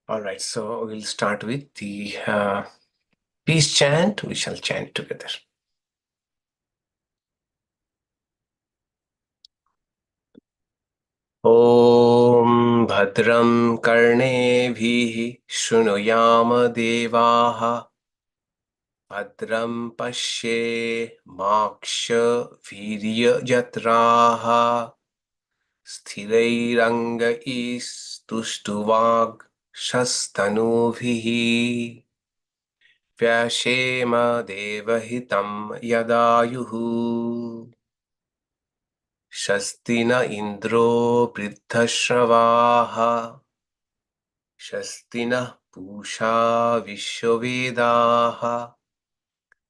All right, so we'll start with the peace chant. We shall chant together. Om Bhadram Karnevih Shrunuyama Devaha Bhadram Pashe Maksha Virya Jatraha Sthirairanga Istustuvag Shastanubhihi Vyashema Devahitam Yadayuhu Shastina Indro Prithashavaha Shastina Pusha Vishwavedaha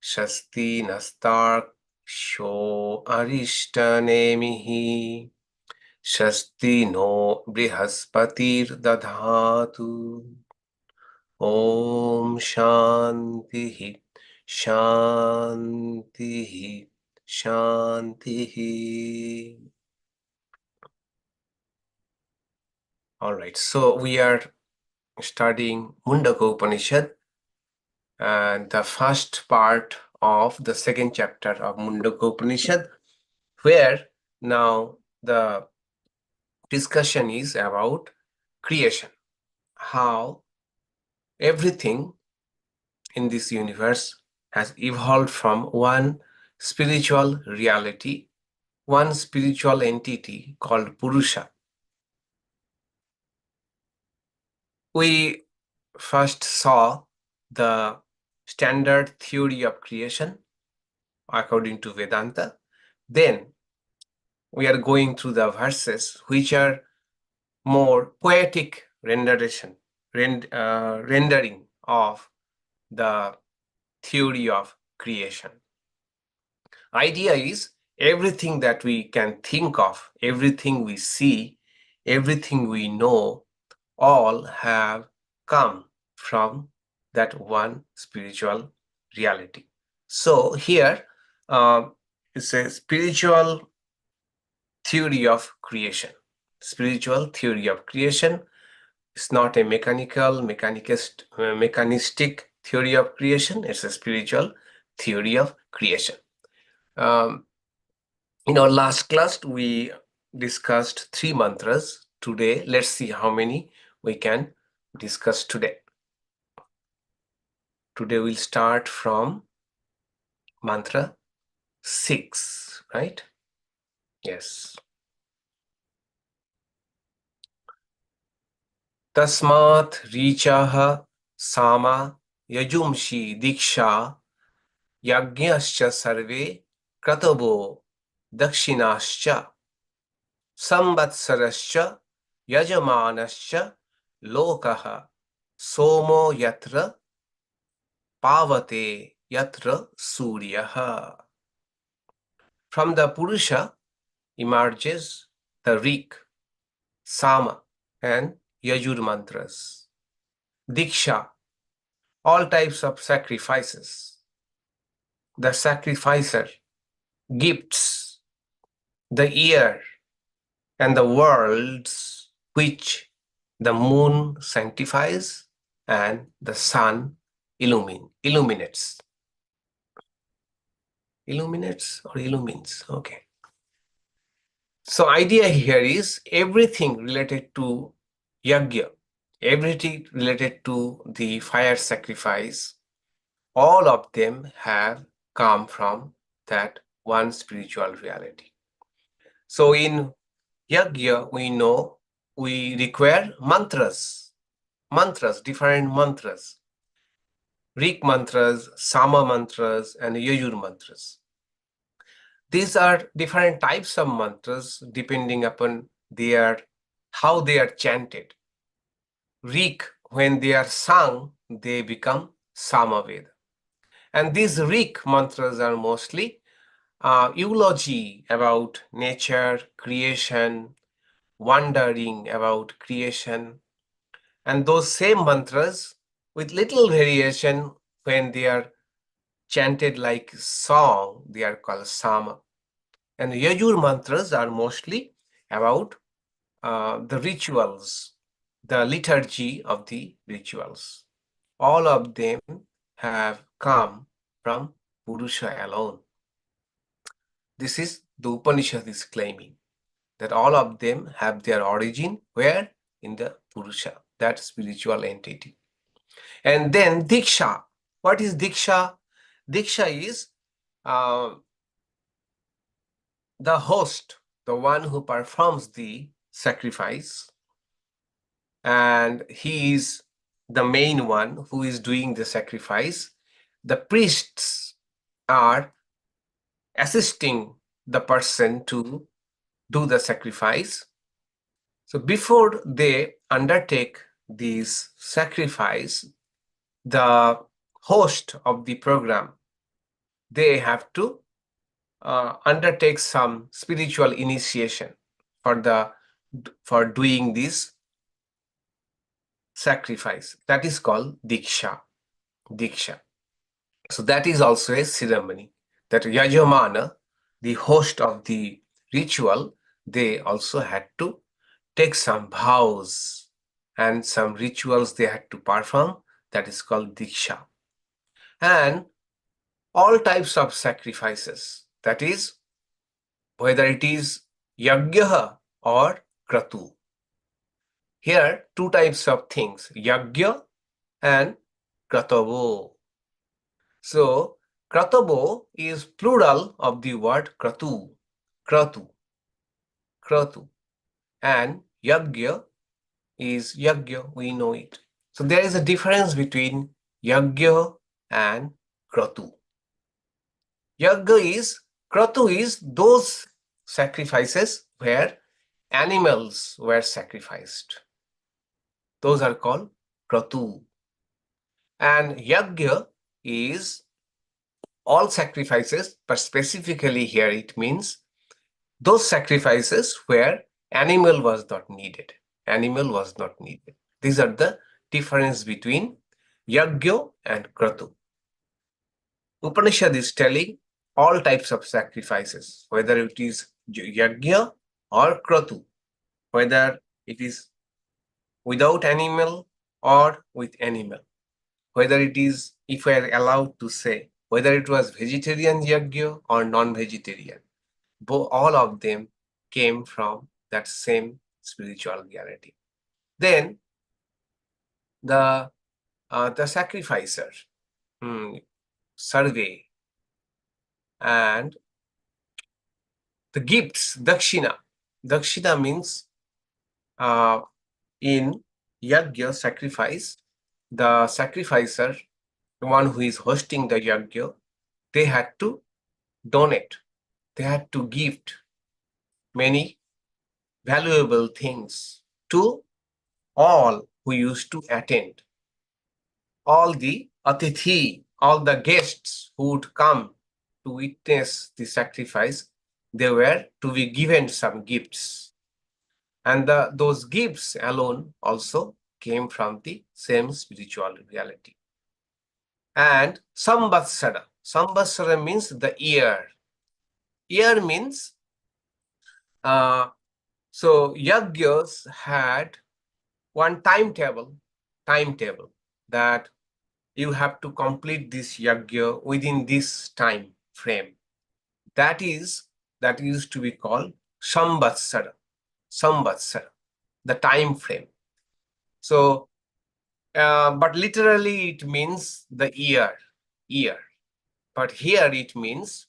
Shasti Nastar Sho Arishtanemihi Shasti no Brihaspatir Dadhatu Om Shantihi Shantihi Shantihi. All right, so we are studying Mundaka Upanishad and the first part of the second chapter of Mundaka Upanishad, where now the discussion is about creation, how everything in this universe has evolved from one spiritual reality, one spiritual entity called Purusha. We first saw the standard theory of creation according to Vedanta. Then we are going through the verses which are more poetic rendering of the theory of creation. Idea is everything that we can think of, everything we see, everything we know, all have come from that one spiritual reality. So here it's a spiritual theory of creation. Spiritual theory of creation is not a mechanistic theory of creation. It's a spiritual theory of creation. In our last class, we discussed 3 mantras. Today, let's see how many we can discuss today. Today, we'll start from mantra 6, right? Yes. Tasmāt ṛcaḥ sāma yajūṃṣi dīkṣā yajñāśca sarve kratavo dakṣiṇāśca saṃvatsaraśca yajamānaśca lokāḥ somo yatra pavate yatra sūryaḥ. From the Purusha emerges the vrīhi, sāma and Yajur mantras, Diksha, all types of sacrifices, the sacrificer, gifts, the year, and the worlds which the moon sanctifies and the sun illuminates. Illuminates or illumines? Okay. So idea here is everything related to yajna, everything related to the fire sacrifice, all of them have come from that one spiritual reality. So in yajna, we know we require mantras, different mantras, vrīhi mantras, sāma mantras, and yajur mantras. These are different types of mantras depending upon how they are chanted. Vrīhi, when they are sung, they become samaveda. And these vrīhi mantras are mostly eulogy about nature, creation, wondering about creation. And those same mantras with little variation, when they are chanted like song, they are called sāma. And yajur mantras are mostly about the rituals, the liturgy of the rituals. All of them have come from Purusha alone. This is the Upanishad is claiming, that all of them have their origin where? In the Purusha, that spiritual entity. And then Diksha. What is Diksha? Diksha is the host, the one who performs the sacrifice, and he is the main one who is doing the sacrifice. The priests are assisting the person to do the sacrifice. So before they undertake this sacrifice, the host of the program, they have to undertake some spiritual initiation for doing this sacrifice. That is called Diksha. Diksha. So that is also a ceremony that Yajamāna, the host of the ritual, they also had to take some vows and some rituals they had to perform. That is called Diksha. And all types of sacrifices, that is, whether it is yajñā or kratavo. Here, two types of things, yajñā and kratavo. So, kratavo is plural of the word kratavo, kratu, kratu. And yajñā is yajñā, we know it. So, there is a difference between yajñā and kratavo. Kratavo is those sacrifices where animals were sacrificed. Those are called kratavo. And yajñā is all sacrifices, but specifically here it means those sacrifices where animal was not needed. Animal was not needed. These are the difference between yajñā and kratavo. Upanishad is telling all types of sacrifices, whether it is yajñā or kratavo, whether it is without animal or with animal, whether it is, if we are allowed to say, whether it was vegetarian yajñā or non-vegetarian, all of them came from that same spiritual reality. Then the sacrificer, sarve, and the gifts, dakṣiṇā. Dakṣiṇā means in yajñā sacrifice, the sacrificer, the one who is hosting the yajñā, they had to donate, they had to gift many valuable things to all who used to attend. All the atithi, all the guests who would come to witness the sacrifice, they were to be given some gifts. And those gifts alone also came from the same spiritual reality. And saṃvatsara. Saṃvatsara means the year. Year means, so yajñas had one timetable that you have to complete this yajña within this time frame. That used to be called saṃvatsara, the time frame. So, but literally it means the year. But here it means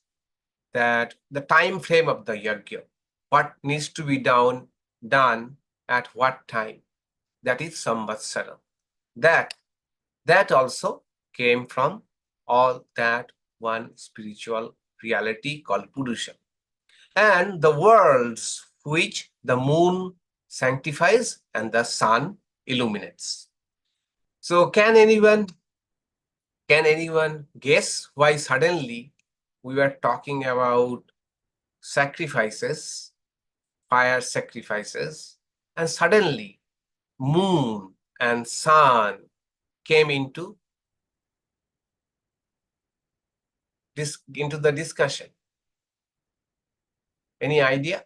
that the time frame of the yajña, what needs to be done at what time, that is saṃvatsara. That also came from all that one spiritual reality called Purusha. And the worlds which the moon sanctifies and the sun illuminates. So can anyone guess why suddenly we were talking about sacrifices, fire sacrifices, and suddenly moon and sun came into the discussion? Any idea?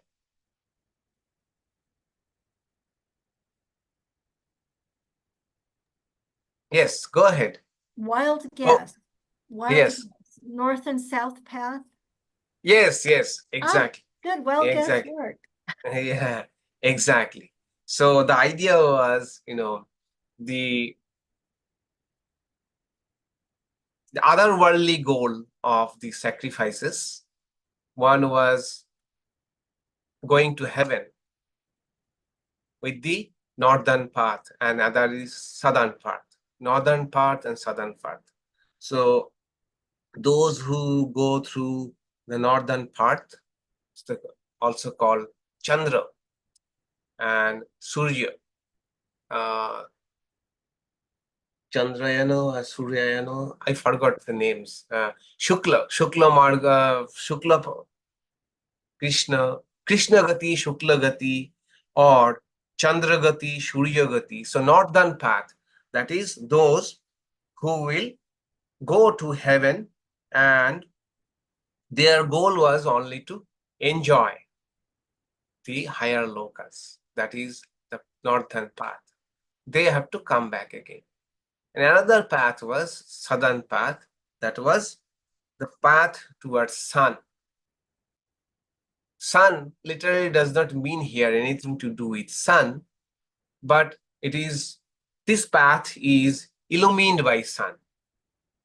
Yes, go ahead. Wild Oh, guess. Wild yes. guess. North and south path. Yes, Ah, exactly. good. Well guess Exactly. work. Yeah, exactly. So the idea was, the the otherworldly goal of the sacrifices. One was going to heaven with the northern path, and other is southern path. Northern path and southern path. So those who go through the northern path, also called Chandra and Surya, uh, Chandrayano or Suryayano, I forgot the names. Shukla Marga, Shukla Krishna, Krishna Gati, Shukla Gati, or Chandra Gati, Surya Gati. So northern path, that is those who will go to heaven, and their goal was only to enjoy the higher lokas, that is the northern path. They have to come back again. And another path was southern path, that was the path towards sun. Sun literally does not mean here anything to do with sun, but this path is illumined by sun.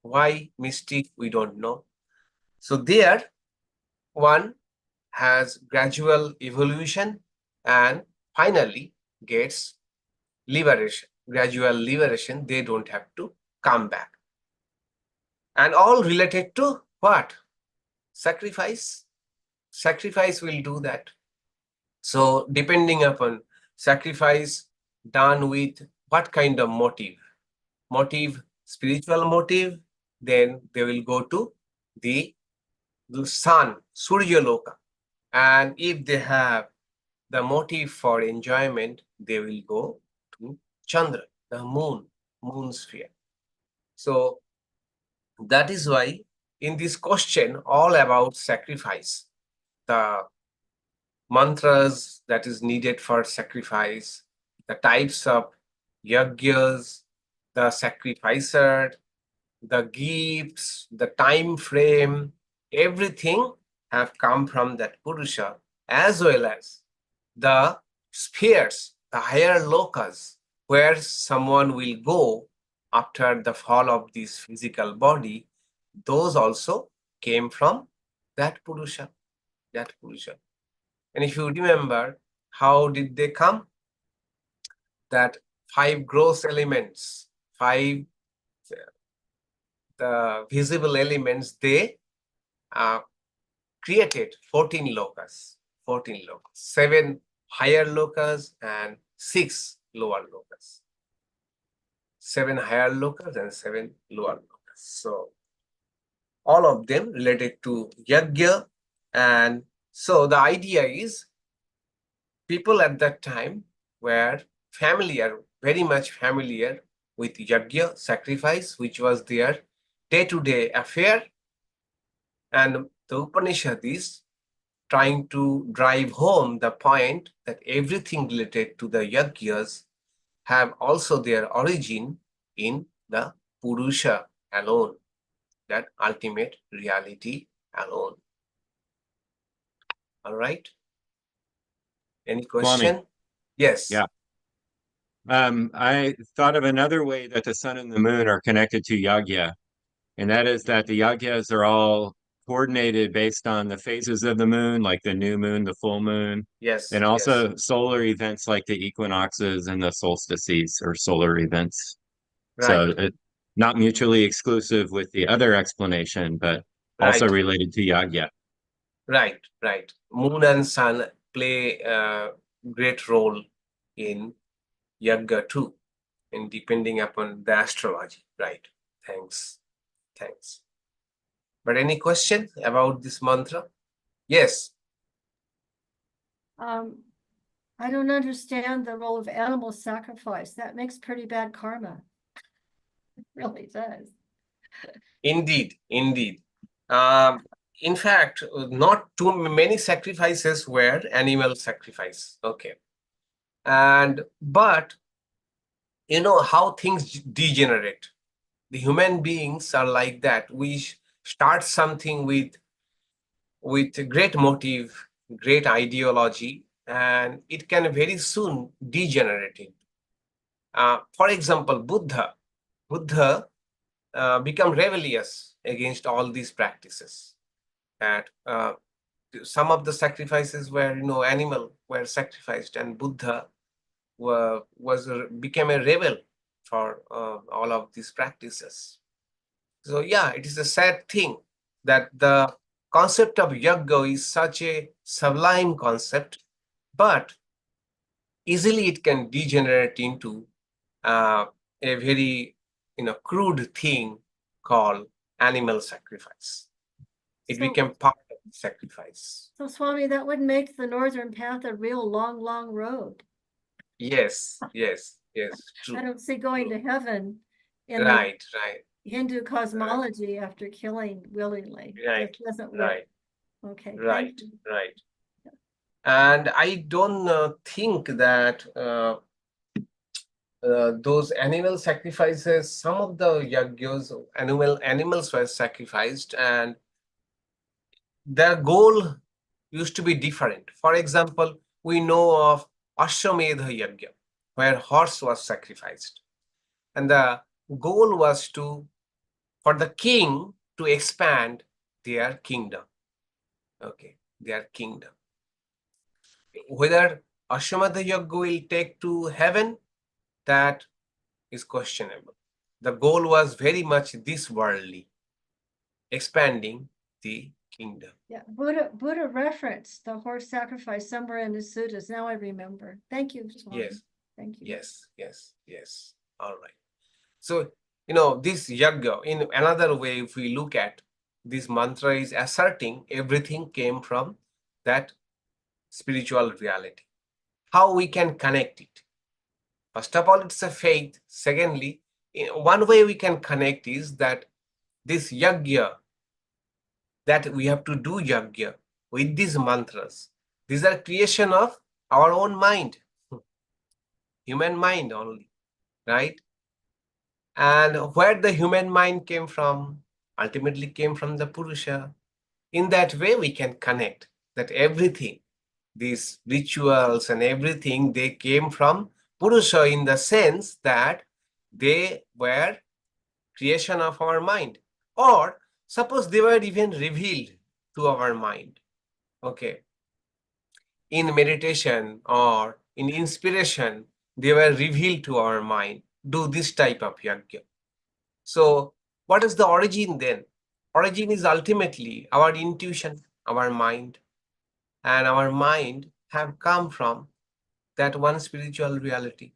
Why mystic, we don't know. So there one has gradual evolution and finally gets liberation, gradual liberation. They don't have to come back. And all related to what? Sacrifice. Sacrifice will do that. So depending upon sacrifice done with what kind of motive, spiritual motive, then they will go to the sun, Surya Loka. And if they have the motive for enjoyment, they will go to Chandra, the moon sphere. So that is why in this question, all about sacrifice, the mantras that is needed for sacrifice, the types of yajñas, the sacrificer, the gifts, the time frame, everything have come from that Purusha, as well as the spheres, the higher lokas, where someone will go after the fall of this physical body. Those also came from that Purusha, that Purusha. And if you remember, how did they come? That five gross elements, the visible elements, they created 14 lokas, 7 higher lokas and 6 lower lokas. 7 higher lokas and 7 lower lokas. So all of them related to yajna. And so the idea is people at that time were very much familiar with yajna, sacrifice, which was their day-to-day affair. And the Upanishad is trying to drive home the point that everything related to the yajnas have also their origin in the Purusha alone, that ultimate reality alone. All right? Any question? Swami. Yes. Yeah. I thought of another way that the sun and the moon are connected to yajna, and that is that the yajnas are all coordinated based on the phases of the moon, like the new moon, the full moon, Yes. and also solar events like the equinoxes and the solstices or solar events. Right. So not mutually exclusive with the other explanation, but also Right. related to yajna. Right. Right. Moon and sun play a great role in yajna too, and depending upon the astrology. Right. Thanks. Thanks. But any question about this mantra? Yes. I don't understand the role of animal sacrifice. That makes pretty bad karma. It really does. Indeed. Indeed. In fact, not too many sacrifices were animal sacrifice. Okay. But you know how things degenerate. The human beings are like that. We start something with great motive, great ideology, and it can very soon degenerate. For example, Buddha become rebellious against all these practices. And some of the sacrifices were, animal were sacrificed, and Buddha became a rebel for all of these practices. So yeah, it is a sad thing that the concept of yajna is such a sublime concept, but easily it can degenerate into a very crude thing called animal sacrifice. It became part of the sacrifice. So Swami, that would make the northern path a real long, long road. Yes, true. I don't see going to heaven in Right. the Hindu cosmology after killing willingly. Right, It doesn't work. right, Okay. right, Thank you. right. And I don't think that those animal sacrifices, some of the yajñas, animals were sacrificed, and their goal used to be different. For example, we know of Ashwamedha Yajna, where horse was sacrificed. And the goal was for the king to expand their kingdom. Okay, their kingdom. Whether Ashwamedha Yajna will take to heaven, that is questionable. The goal was very much this worldly, expanding the kingdom. Yeah, Buddha referenced the horse sacrifice somewhere in the suttas. Now I remember. Thank you, Swami. Yes. Thank you. Yes. All right. So, this yajna, in another way, if we look at this mantra, is asserting everything came from that spiritual reality. How we can connect it? First of all, it's a faith. Secondly, one way we can connect is that this yajna, that we have to do yajna with these mantras. These are creation of our own mind, human mind only, right? And where the human mind came from, ultimately came from the Purusha. In that way, we can connect that everything, these rituals and everything, they came from Purusha, in the sense that they were creation of our mind. Or suppose they were even revealed to our mind. Okay. In meditation or in inspiration, they were revealed to our mind. Do this type of yajna. So what is the origin then? Origin is ultimately our intuition, our mind. And our mind have come from that one spiritual reality.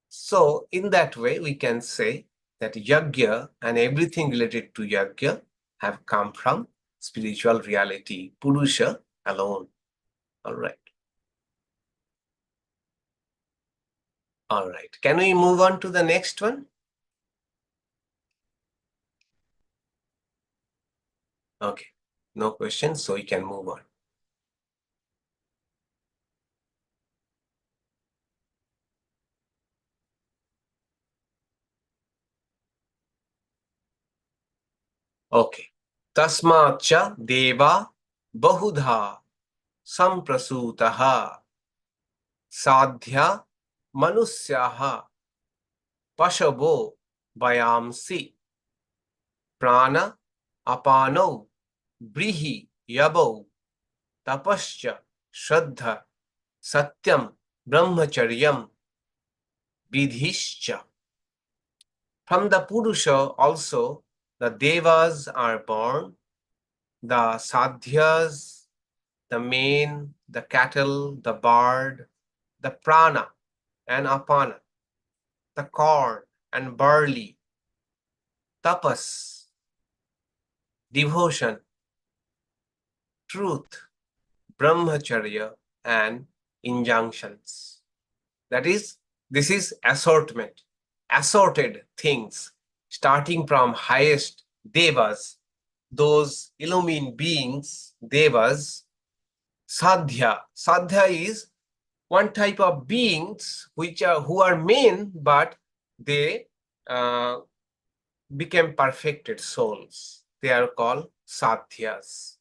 So in that way, we can say that yajna and everything related to yajna have come from spiritual reality, Purusha alone. All right. All right. Can we move on to the next one? Okay. No questions, so we can move on. Okay. Tasmāt devā bahudhā saṃprasūtāḥ sādhyā manusyāḥ paṣavo vayāṃṣi prāṇa-apānau vrīhi-yavau tapascha śraddha satyam brahmacharyam vidhischa. From the Purusha also the devas are born, the sādhyas, the mane, the cattle, the bird, the prāṇa and apāna, the corn and barley, tapas, devotion, truth, brahmacharya, and injunctions. That is, this is assortment, assorted things, starting from highest devas, those illumined beings, devas, sādhyā. Sādhyā is one type of beings who are men, but they became perfected souls. They are called sādhyas.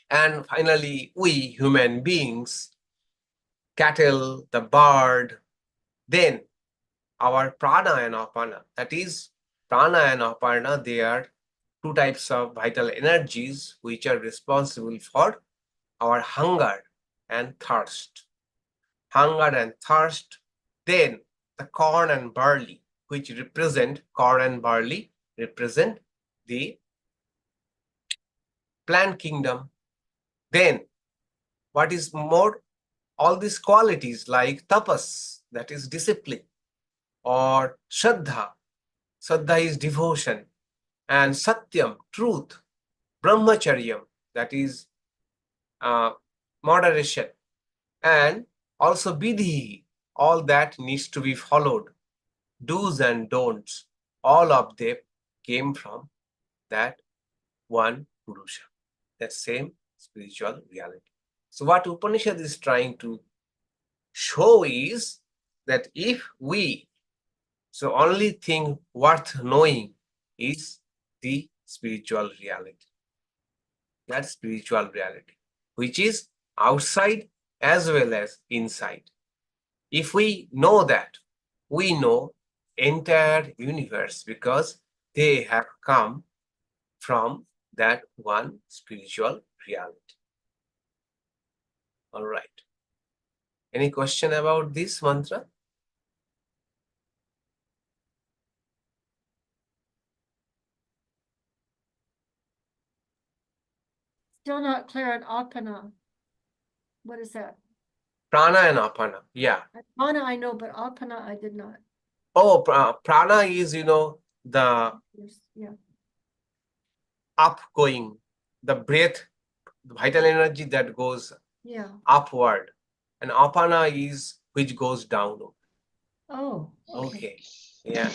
And finally, we human beings, cattle, the bird, then our prana and apana. That is, prana and apana, they are two types of vital energies which are responsible for our hunger and thirst. Hunger and thirst, then the corn and barley, which represent the plant kingdom. Then what is more, all these qualities like tapas, that is discipline, or shraddha, shraddha is devotion, and satyam, truth, brahmacharyam, that is moderation, and also vidhi, all that needs to be followed, do's and don'ts, all of them came from that one Purusha, that same spiritual reality. So what Upanishad is trying to show is that if we, so only thing worth knowing is the spiritual reality. That spiritual reality, which is outside as well as inside. If we know that, we know entire universe because they have come from that one spiritual reality. All right. Any question about this mantra? Still not clear on apana. What is that? Prana and apana. Yeah. Apana I know, but apana I did not. Oh, prana is, the Yes, yeah. upgoing, the breath, the vital energy that goes Yeah. upward. And apana is which goes downward. Oh, okay. Okay. Yeah.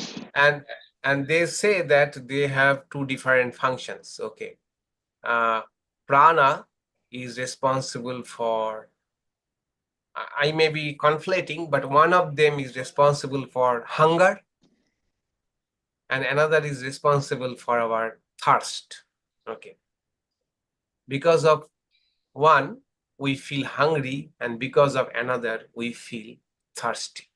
And they say that they have two different functions. Okay. Prana is responsible for, I may be conflating, but one of them is responsible for hunger and another is responsible for our thirst. Okay. Because of one, we feel hungry, and because of another, we feel thirsty.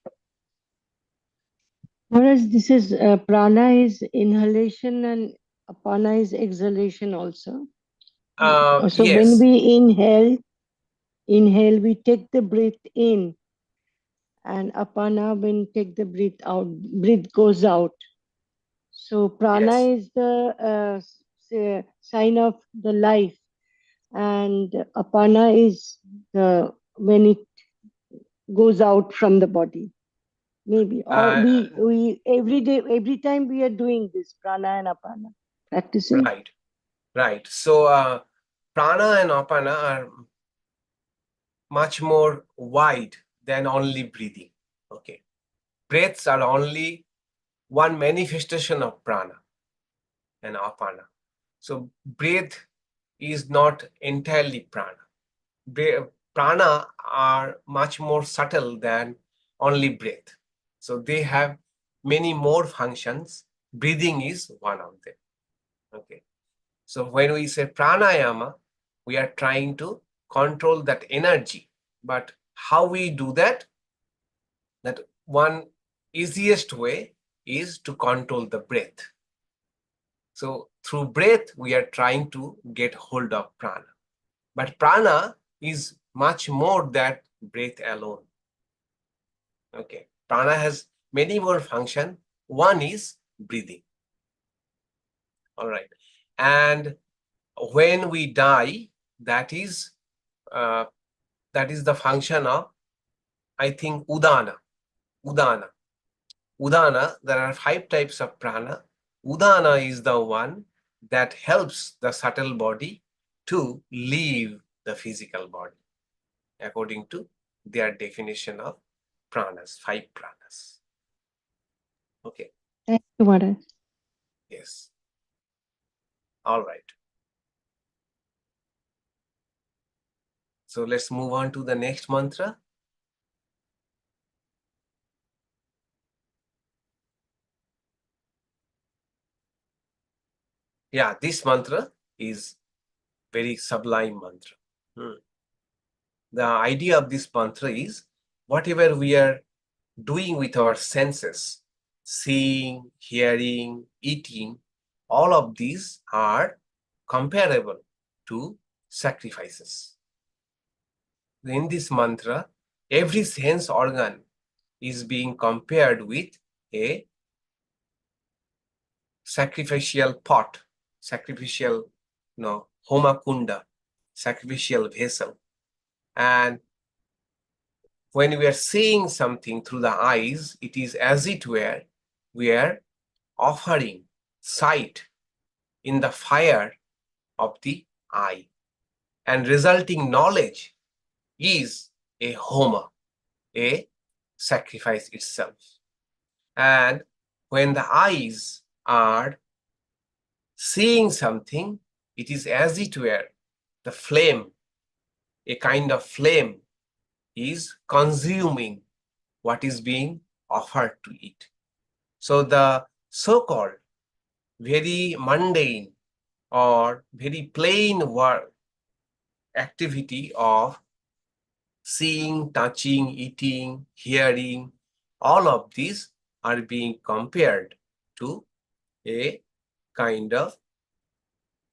Whereas this is prana is inhalation and apana is exhalation also. So when Yes. we inhale, we take the breath in, and apana, when take the breath out, breath goes out. So prana Yes. is the sign of the life, and apana is the when it goes out from the body. Maybe, or we every day, every time we are doing this prana and apana, practicing. Right. So prana and apana are much more wide than only breathing. Okay. Breaths are only one manifestation of prana and apana. So breath is not entirely prana. Prana are much more subtle than only breath. So they have many more functions. Breathing is one of them. Okay. So when we say pranayama, we are trying to control that energy. But how we do that? That one easiest way is to control the breath. So through breath, we are trying to get hold of prana. But prana is much more than breath alone. Okay. Prana has many more functions. One is breathing. All right. And when we die, that is the function of, I think, udana. Udana, there are 5 types of prana. Udana is the one that helps the subtle body to leave the physical body, according to their definition of pranas, 5 pranas. Okay. Thank you, Maharaj. Yes. All right. So let's move on to the next mantra. Yeah, this mantra is very sublime mantra. The idea of this mantra is whatever we are doing with our senses, seeing, hearing, eating, all of these are comparable to sacrifices. In this mantra, every sense organ is being compared with a sacrificial pot, sacrificial, homa kunda, sacrificial vessel. And when we are seeing something through the eyes, it is as it were we are offering sight in the fire of the eye. And resulting knowledge is a homa, a sacrifice itself. And when the eyes are seeing something, it is as it were the flame, a kind of flame is consuming what is being offered to it. So the so-called very mundane or very plain work activity of seeing, touching, eating, hearing, all of these are being compared to a kind of,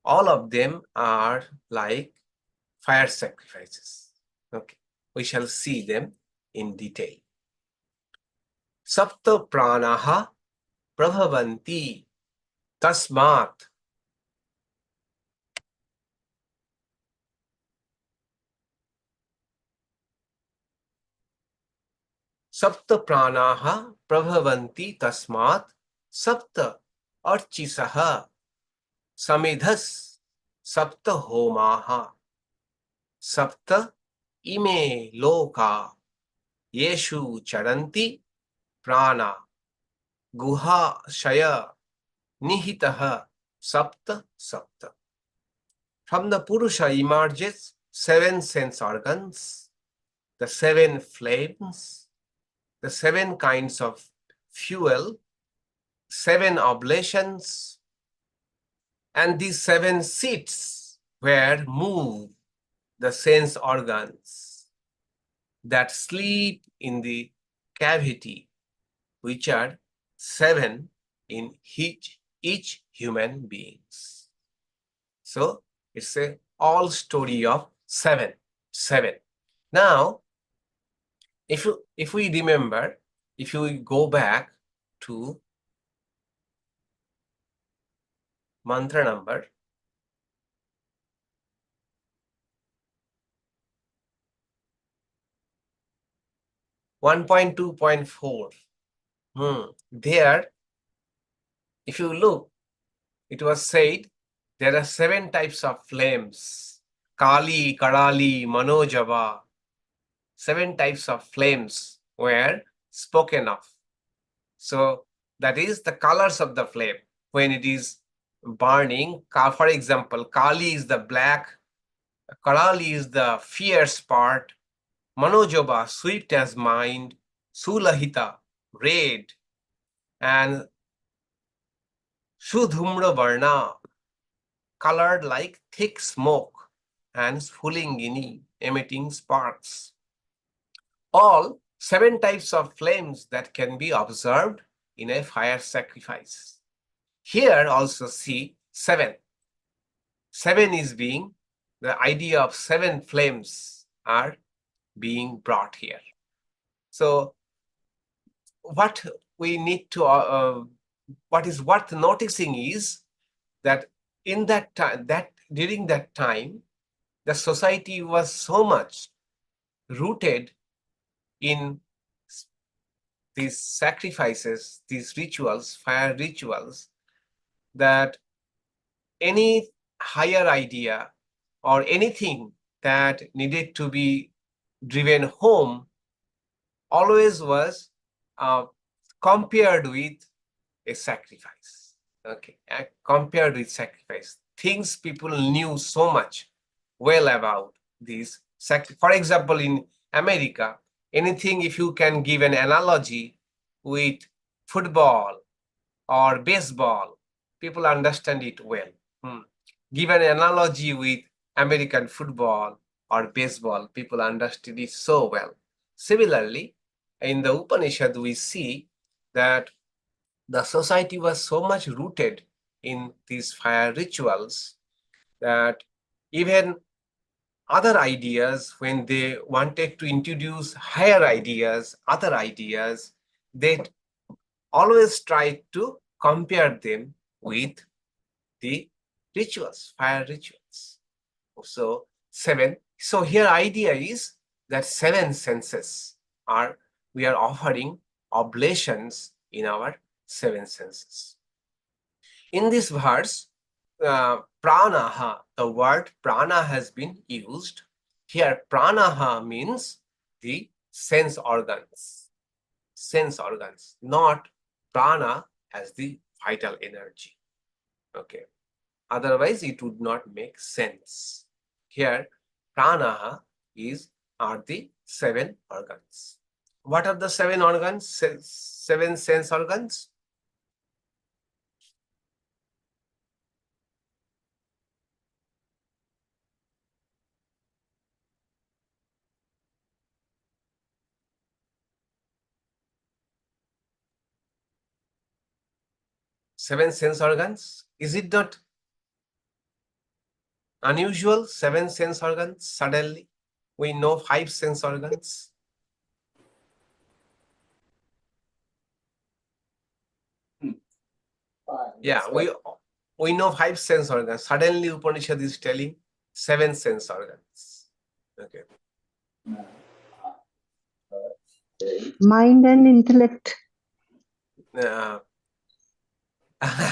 all of them are like fire sacrifices. Okay, we shall see them in detail. Sapta prāṇaha prabhavanti tasmāt. Sapta prāṇaha prabhavanti tasmāt sapta archisaha samidhas sapta homaha sapta ime lokāḥ yeshu charanti prāṇa guha shaya nihitaha sapta sapta. From the Purusha emerges 7 sense organs, the 7 flames, the 7 kinds of fuel, 7 oblations, and these 7 seats where move the sense organs that sleep in the cavity, which are 7 in each human beings. So it's a all story of 7. Now, if we remember, if you go back to mantra number 1.2.4, there, if you look, it was said there are 7 types of flames. Kali, Karali, Manojava. 7 types of flames were spoken of. So that is the colors of the flame. When it is burning, for example, Kali is the black, Karali is the fierce part, Manojava, swift as mind, Sulahita, red, and Shudhumra Varna, colored like thick smoke, and Sphulingini, emitting sparks. All 7 types of flames that can be observed in a fire sacrifice. Here also see 7. 7 is being, the idea of 7 flames are being brought here. So what we need to, what is worth noticing is that in that time, during that time, the society was so much rooted in these sacrifices, these rituals, fire rituals, that any higher idea or anything that needed to be driven home always was compared with a sacrifice. Okay, compared with sacrifice. Things people knew so much well about these sacrifices. For example, in America, anything, if you can give an analogy with football or baseball, people understand it well. Give an analogy with American football or baseball, people understood it so well. Similarly, in the Upanishad, we see that the society was so much rooted in these fire rituals that even other ideas, when they wanted to introduce higher ideas, other ideas, they always tried to compare them with the rituals, fire rituals. So seven. So here idea is that seven senses are, we are offering oblations in our seven senses. In this verse, prāṇaha, the word prāṇa has been used. Here prāṇaha means the sense organs, not prāṇa as the vital energy. Okay. Otherwise, it would not make sense. Here, prāṇaha are the seven organs. What are the seven organs? Seven sense organs? Seven sense organs? Is it not unusual? Seven sense organs suddenly? We know five sense organs. Yeah, we know five sense organs. Suddenly Upanishad is telling seven sense organs. Okay. Mind and intellect.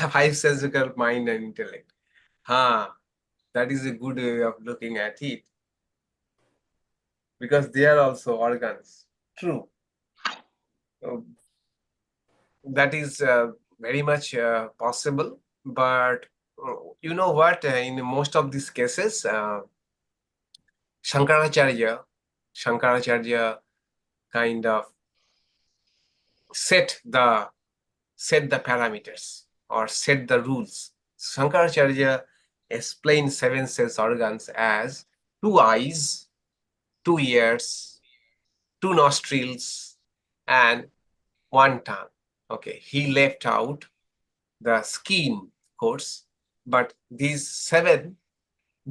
Five sensical mind and intellect. That is a good way of looking at it. Because they are also organs. True. That is very much possible. But you know what? In most of these cases, Shankaracharya kind of set the parameters or set the rules. Shankaracharya explained seven sense organs as 2 eyes, 2 ears, 2 nostrils, and 1 tongue. Okay, he left out the skin, of course, but these 7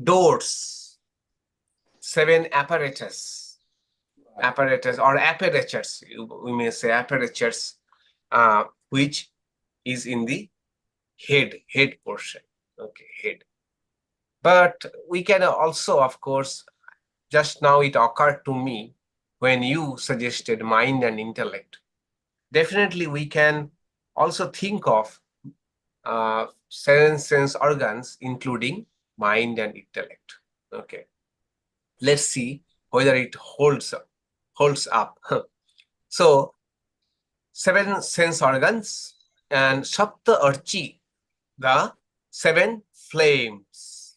doors, 7 apparatus or apertures, we may say apertures, which is in the head portion. Okay, head. But we can also, of course, just now it occurred to me when you suggested mind and intellect. Definitely we can also think of 7 sense organs including mind and intellect. Okay. Let's see whether it holds up. So 7 sense organs and Sapta Archi, the 7 flames.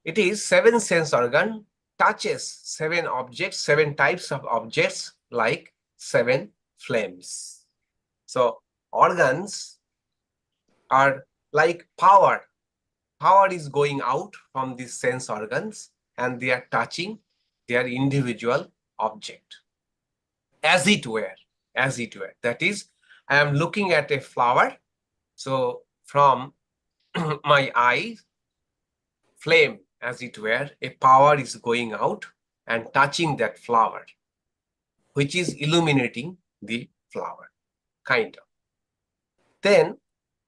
It is 7 sense organ touches 7 objects, 7 types of objects like 7 flames. So organs are like power. Power is going out from these sense organs and they are touching their individual object. As it were. That is, I am looking at a flower. So from my eye, flame, as it were, a power is going out and touching that flower, which is illuminating the flower, kind of. Then,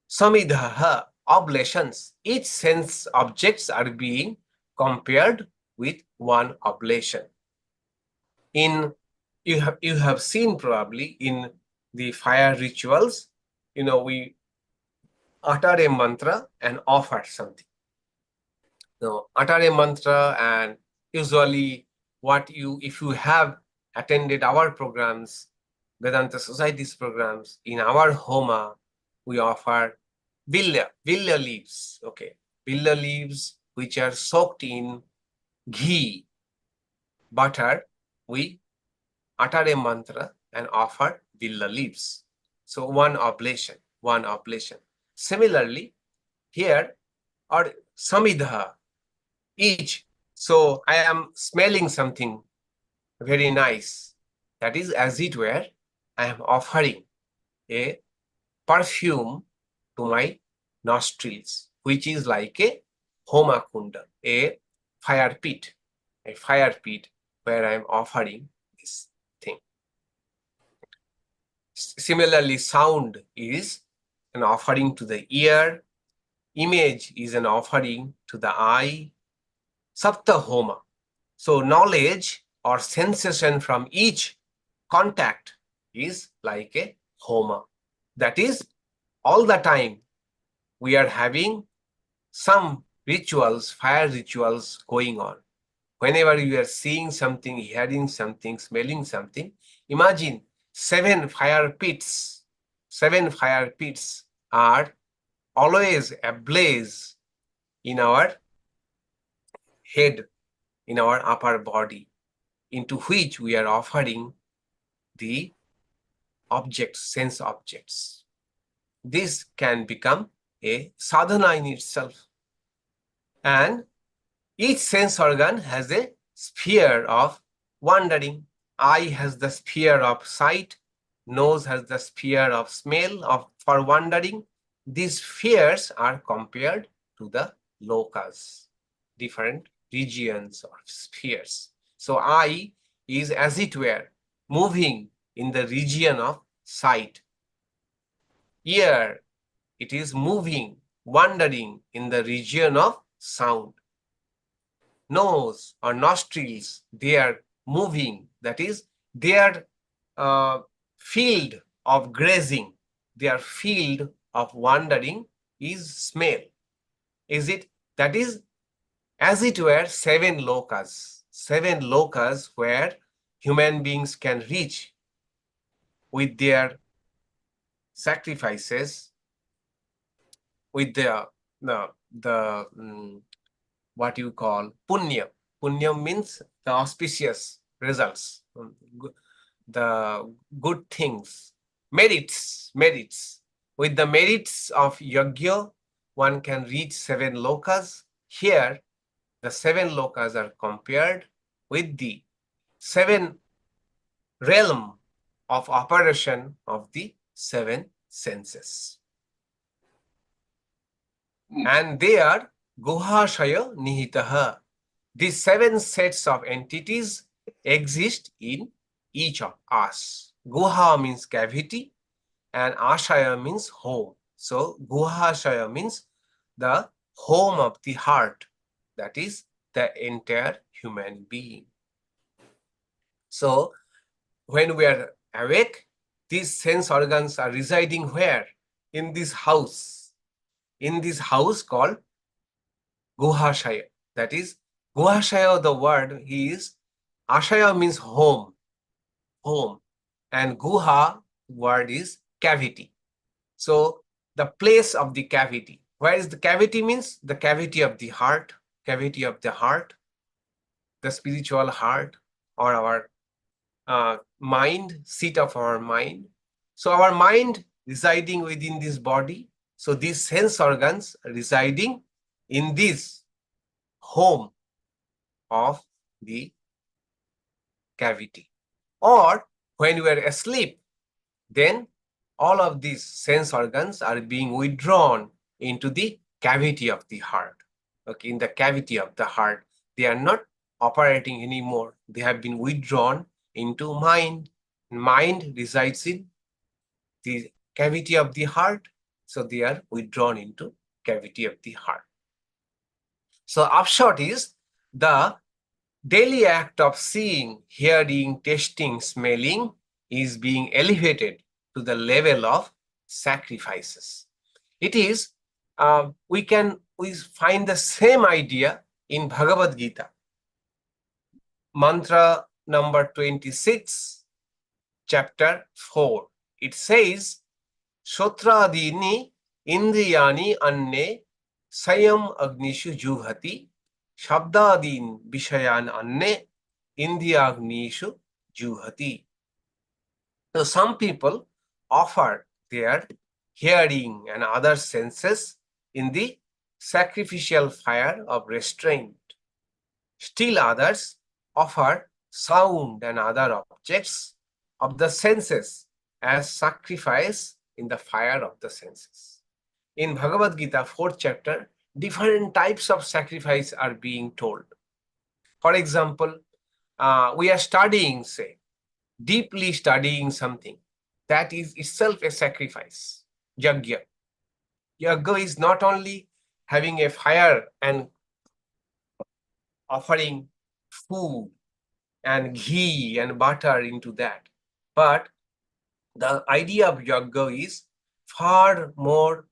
samidhaha, oblations. Each sense objects are being compared with one oblation. You have seen probably in the fire rituals, we utter a mantra and offer something. Utter a mantra, and usually if you have attended our programs, Vedanta Society's programs, in our homa, we offer villa leaves, okay, villa leaves which are soaked in ghee, butter. We utter a mantra and offer villa leaves. So one oblation. Similarly, here, or samidha, each. So I am smelling something very nice. That is, as it were, I am offering a perfume to my nostrils, which is like a homa kunda, a fire pit where I am offering this thing. Similarly, sound is an offering to the ear, image is an offering to the eye, sapta homa. So knowledge or sensation from each contact is like a homa. That is, all the time we are having some rituals, fire rituals going on. Whenever you are seeing something, hearing something, smelling something, imagine 7 fire pits. 7 fire pits are always ablaze in our head, in our upper body, into which we are offering the objects, sense objects. This can become a sadhana in itself. And each sense organ has a sphere of wandering. Eye has the sphere of sight, nose has the sphere of smell for wandering. These spheres are compared to the lokas, different regions or spheres. So eye is, as it were, moving in the region of sight. Ear, it is moving, wandering in the region of sound. Nose or nostrils, they are moving, that is, their field of grazing, their field of wandering is smell. Is it? That is, as it were, 7 lokas where human beings can reach with their sacrifices, with the what you call punya. Punya means the auspicious results, the good things, merits. With the merits of yajna, one can reach 7 lokas. Here, the 7 lokas are compared with the 7 realm of operation of the 7 senses. And they are guhāṣaya nihitaha. These 7 sets of entities exist in each of us. Guha means cavity and ashaya means home. So guhāṣaya means the home of the heart, that is the entire human being. So when we are awake, these sense organs are residing where? In this house. In this house called guhāṣaya. That is, guhāṣaya, the word is, ashaya means home, and guha word is cavity. So the place of the cavity. Where is the cavity means? The cavity of the heart, the spiritual heart, or our mind, seat of our mind. So our mind residing within this body. So these sense organs residing in this home of the cavity. Or when we are asleep, then all of these sense organs are being withdrawn into the cavity of the heart. Okay, in the cavity of the heart, they are not operating anymore. They have been withdrawn into mind. Mind resides in the cavity of the heart, so they are withdrawn into cavity of the heart. So upshot is, the daily act of seeing, hearing, tasting, smelling is being elevated to the level of sacrifices. It is, we find the same idea in Bhagavad Gita. Mantra number 26, chapter 4. It says, Shotradini indriyani anne sayam agnishu juhati shabdadin vishayan anne indriyagnishu juhati. So some people offer their hearing and other senses in the sacrificial fire of restraint. Still others offer sound and other objects of the senses as sacrifice in the fire of the senses. In Bhagavad Gita, 4th chapter, different types of sacrifice are being told. For example, we are studying, say, deeply studying something. That is itself a sacrifice, yajñā. Yajñā is not only having a fire and offering food and ghee and butter into that, but the idea of yajñā is far more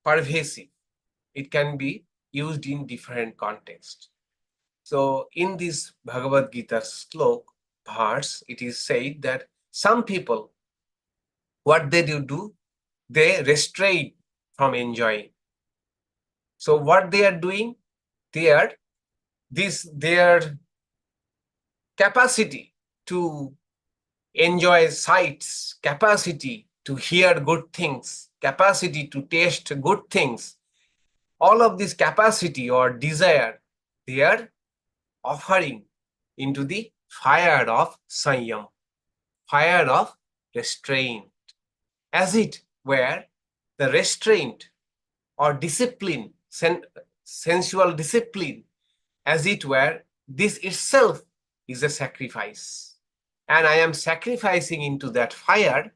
pervasive. It can be used in different contexts. So in this Bhagavad Gita slok verse, it is said that some people, what they do, they restrain from enjoying. So what they are doing, their capacity to enjoy sights, capacity to hear good things, capacity to taste good things, all of this capacity or desire, they are offering into the fire of saṃyam, fire of restraint, as it were the restraint or discipline, sensual discipline, as it were, this itself is a sacrifice. And I am sacrificing into that fire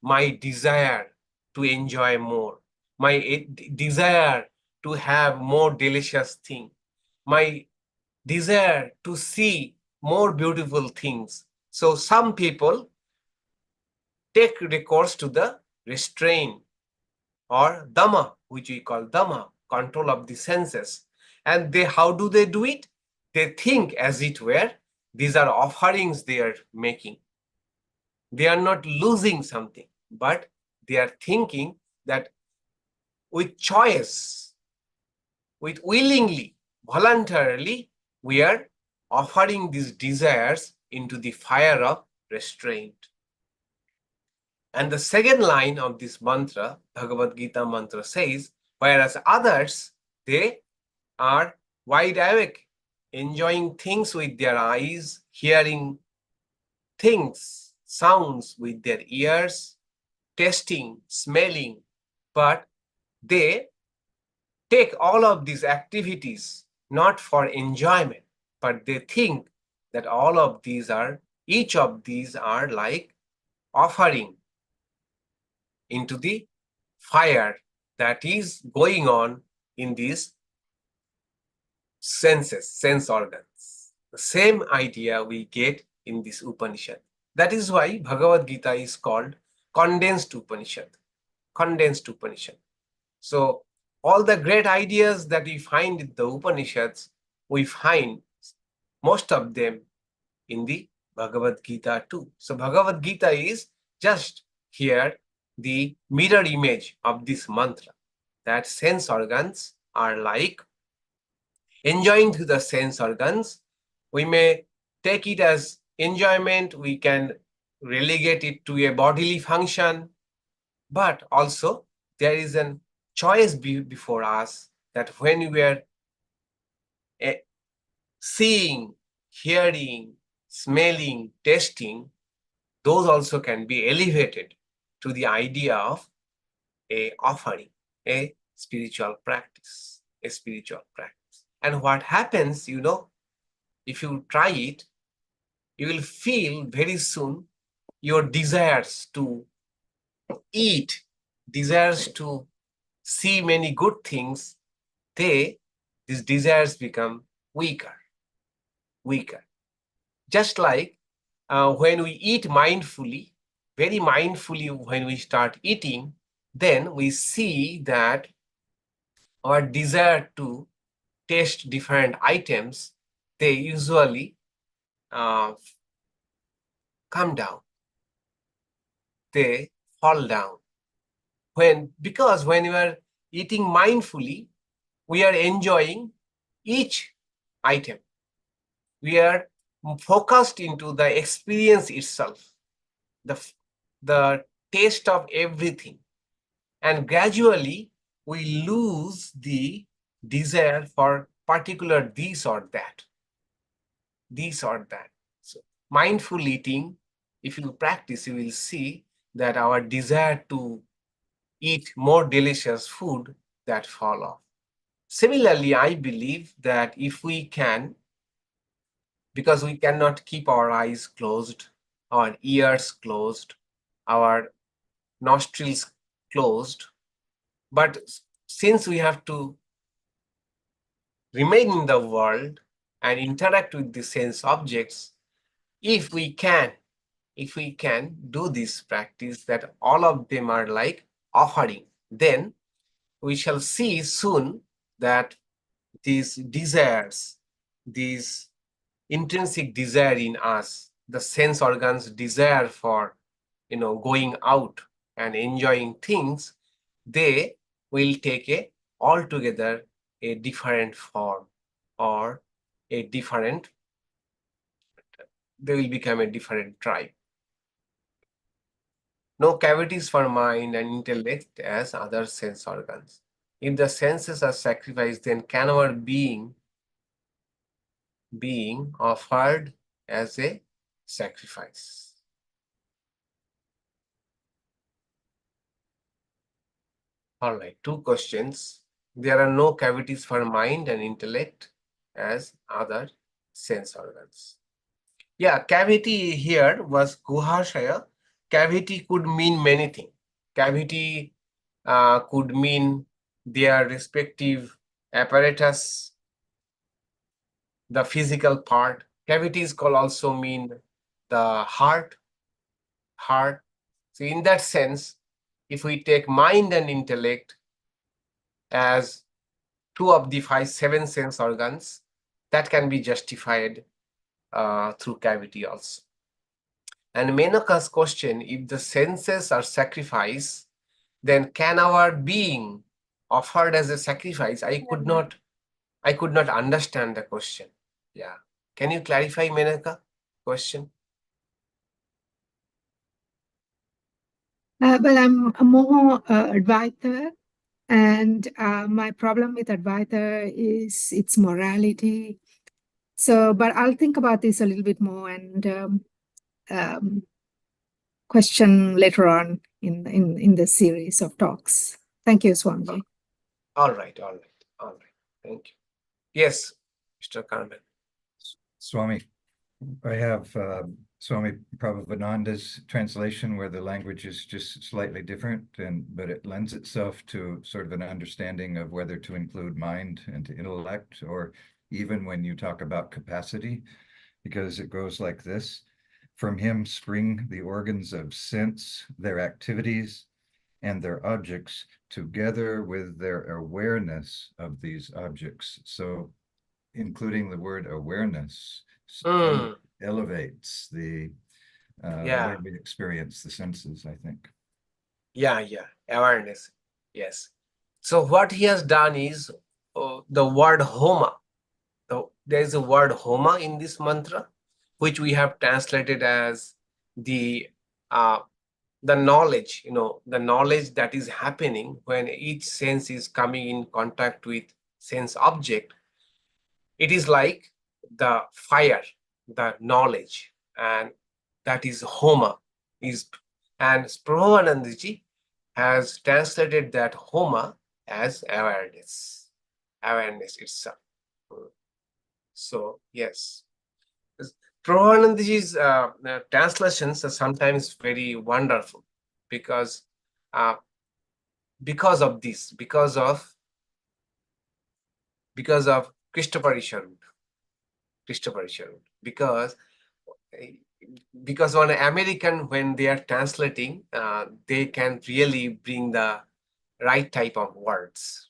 my desire to enjoy more, my desire to have more delicious thing, my desire to see more beautiful things. So some people take recourse to the restraint or dhamma, which we call dhamma, control of the senses. And how do they do it? They think as it were, these are offerings they are making. They are not losing something, but they are thinking that with choice, with willingly, voluntarily, we are offering these desires into the fire of restraint. And the second line of this mantra, Bhagavad Gita mantra says, whereas others, they are wide awake, enjoying things with their eyes, hearing things, sounds with their ears, tasting, smelling, but they take all of these activities not for enjoyment, but they think that all of these are, each of these are like offering into the fire that is going on in these senses, sense organs. The same idea we get in this Upanishad. That is why Bhagavad Gita is called condensed Upanishad. Condensed Upanishad. So all the great ideas that we find in the Upanishads, we find most of them in the Bhagavad Gita too. So Bhagavad Gita is just here the mirror image of this mantra, that sense organs are like enjoying through the sense organs. We may take it as enjoyment, we can relegate it to a bodily function, but also there is a choice before us that when we are seeing, hearing, smelling, tasting, those also can be elevated to the idea of a offering, a spiritual practice, a spiritual practice. And what happens, you know, if you try it, you will feel very soon your desires to eat, desires to see many good things, these desires become weaker. Just like when we eat mindfully, very mindfully when we start eating, then we see that our desire to taste different items, they usually come down. They fall down. Because when we are eating mindfully, we are enjoying each item. We are focused into the experience itself, the taste of everything. and gradually we lose the desire for particular this or that. So mindful eating, if you practice, you will see that our desire to eat more delicious food that fall off. Similarly, I believe that if we can, because we cannot keep our eyes closed, our ears closed, our nostrils closed, but since we have to remain in the world and interact with the sense objects, if we can do this practice, that all of them are like offering, then we shall see soon that these desires, these intrinsic desire in us, the sense organs desire for, going out and enjoying things, they will take a altogether a different form, or a different, they will become a different tribe. No cavities for mind and intellect as other sense organs. If the senses are sacrificed, then can our being offered as a sacrifice? All right, 2 questions. There are no cavities for mind and intellect as other sense organs. Yeah, cavity here was guhashaya. Cavity could mean many things. Cavity could mean their respective apparatus, the physical part. Cavities could also mean the heart. So in that sense, if we take mind and intellect as 2 of the 7 sense organs, that can be justified through cavity also. And Menaka's question, if the senses are sacrificed, then can our being offered as a sacrifice? I could not understand the question. Yeah. Can you clarify, Menaka, question? Well, I'm a more Advaita, and my problem with Advaita is its morality. So, but I'll think about this a little bit more and question later on in the series of talks. Thank you, Swamiji. All right. Thank you. Yes, Mr. Carmen. Swami, I have Swami Prabhuvananda's translation where the language is just slightly different, but it lends itself to sort of an understanding of whether to include mind and intellect, or even when you talk about capacity, because it goes like this. From him spring the organs of sense, their activities, and their objects, together with their awareness of these objects. So including the word awareness elevates the way we experience the senses, I think. Yeah, awareness. Yes. So what he has done is the word homa. There is a word homa in this mantra, which we have translated as the knowledge, the knowledge that is happening when each sense is coming in contact with sense object. It is like the fire, the knowledge, and that is homa. And Prabhuvanandaji has translated that homa as awareness itself. So yes, Prabhuvanandaji's translations are sometimes very wonderful because of this, because of Krishna Parisharud, because on an American, when they are translating, they can really bring the right type of words.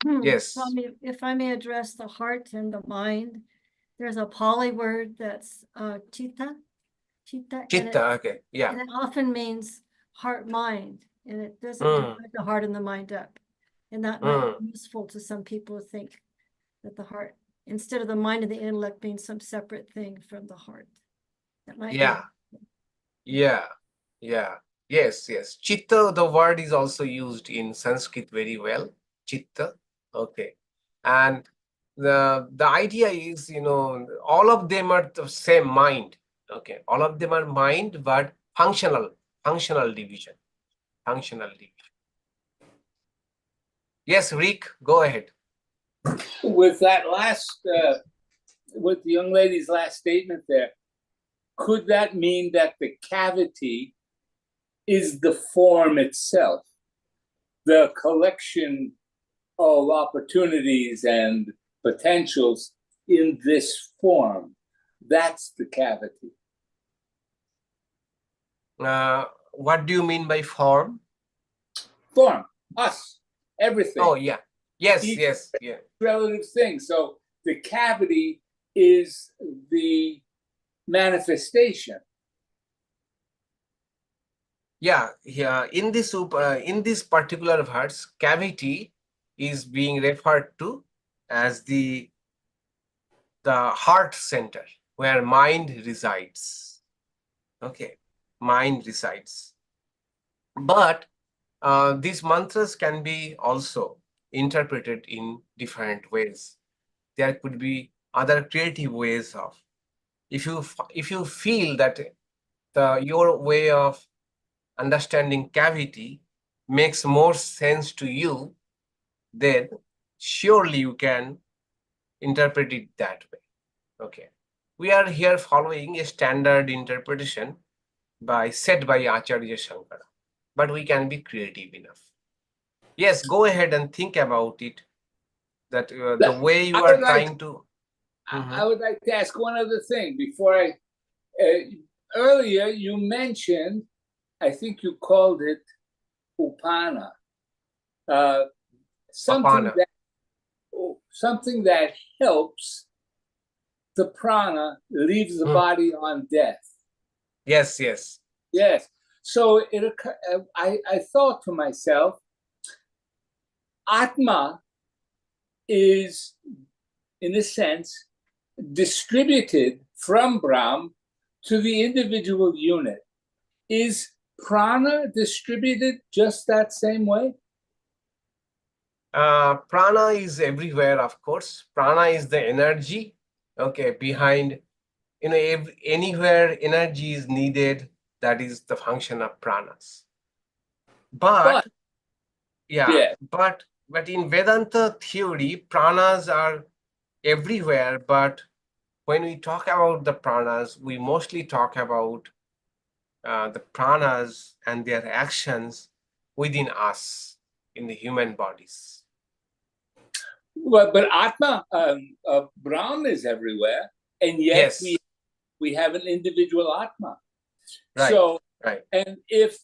Yeah. Yes. Swami, if I may address the heart and the mind, there's a Pali word that's chitta. Okay. Yeah. And it often means heart-mind, and it doesn't divide the heart and the mind up. And that might be useful to some people who think that the heart, instead of the mind and the intellect being some separate thing from the heart. That might be. Yeah. Yeah. Yes, yes. Chitta, the word is also used in Sanskrit very well. Chitta. Okay. And the idea is, all of them are the same mind. Okay. All of them are mind, but functional division. Functional division. Yes, Rick, go ahead. With that last, with the young lady's last statement there, could that mean that the cavity is the form itself, the collection of opportunities and potentials in this form? That's the cavity. What do you mean by form? Form, us, everything. Oh, yeah. Yes, Each yes, yeah. relative thing. So the cavity is the manifestation. Yeah, yeah. In this particular verse, cavity is being referred to as the heart center where mind resides. Okay, mind resides. But these mantras can be also interpreted in different ways. There could be other creative ways of. If you feel that your way of understanding cavity makes more sense to you, then surely you can interpret it that way. Okay. We are here following a standard interpretation set by Acharya Shankara, but we can be creative enough. Yes, go ahead and think about it. That the way you are trying to. I would like to ask one other thing before earlier you mentioned, I think you called it upana, something that helps the prana leave the body on death. Yes, yes. Yes. So I thought to myself, Atma is, in a sense, distributed from Brahm to the individual unit. Is prana distributed just that same way? Prana is everywhere, of course. Prana is the energy, okay, behind, anywhere energy is needed, that is the function of pranas. But in Vedanta theory, pranas are everywhere, but when we talk about the pranas, we mostly talk about the pranas and their actions within us in the human bodies. Well, but Atma, Brahm is everywhere, and yet we have an individual Atma. Right. So, right. And if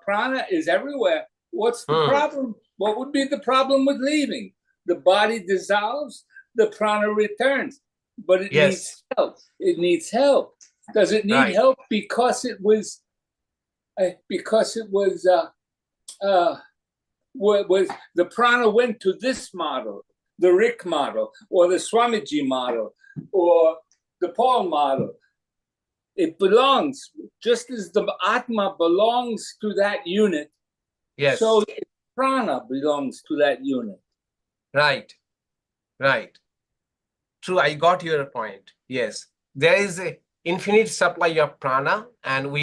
prana is everywhere, what's the problem? What would be the problem with leaving? The body dissolves, the prana returns, but it needs help. It needs help. Does it need help because it was the prana went to this model, the Rick model, or the Swamiji model, or the Paul model? It belongs, just as the Atma belongs to that unit, so prana belongs to that unit. Right, right. True, I got your point. Yes, there is an infinite supply of prana, and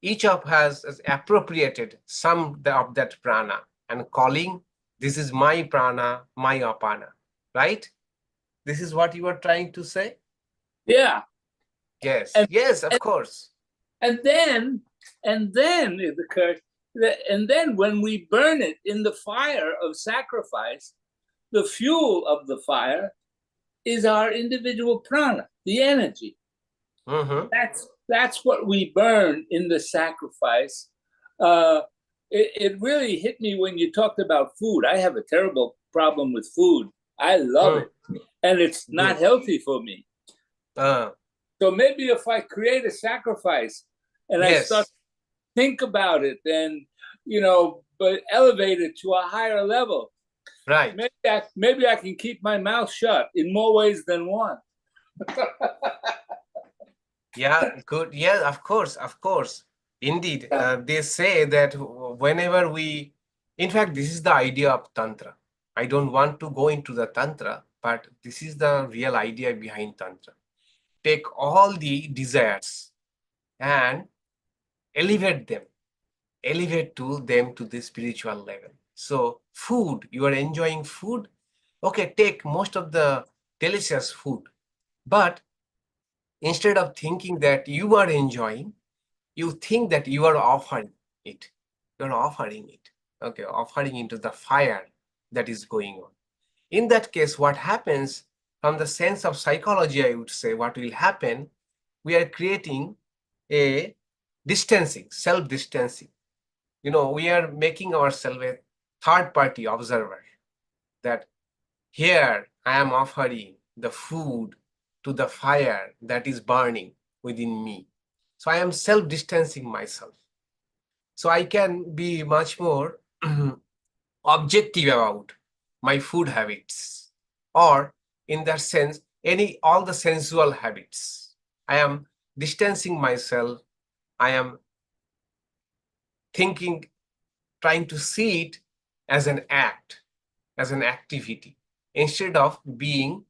each of has appropriated some of that prana and calling, this is my prana, my apana, right? This is what you are trying to say? Yeah. Yes, yes, of course. And then it occurs and then when we burn it in the fire of sacrifice, the fuel of the fire is our individual prana, the energy. That's what we burn in the sacrifice. It really hit me when you talked about food. I have a terrible problem with food. I love it, and it's not healthy for me. So maybe if I create a sacrifice and I start to think about it, and but elevate it to a higher level, right? Maybe I can keep my mouth shut in more ways than one. Yeah, good. Yeah, of course, of course. Indeed, they say that whenever we, in fact, this is the idea of Tantra. I don't want to go into the Tantra, but this is the real idea behind Tantra. Take all the desires and elevate them, elevate to them to the spiritual level. So food, you are enjoying food, okay, take most of the delicious food, but instead of thinking that you are enjoying, you think that you are offering it. You're offering it, okay, offering into the fire that is going on. In that case, what happens from the sense of psychology, I would say, what will happen, we are creating a distancing, self-distancing. You know, we are making ourselves a third-party observer, that here I am offering the food to the fire that is burning within me. So I am self-distancing myself. So I can be much more objective about my food habits, or in that sense, all the sensual habits. I am distancing myself. I am thinking, trying to see it as an act, as an activity. Instead of being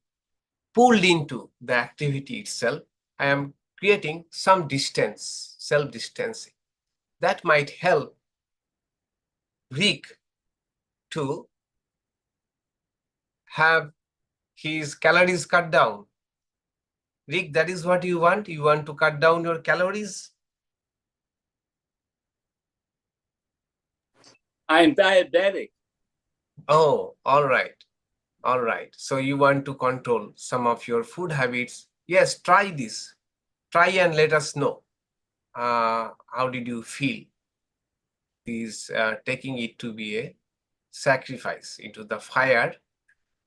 pulled into the activity itself, I am creating some distance, self-distancing. That might help Rick to have his calories cut down. Rick, that is what you want? You want to cut down your calories? I'm diabetic. Oh, all right. All right. So you want to control some of your food habits. Yes, try this. Try and let us know. How did you feel? Is taking it to be a sacrifice into the fire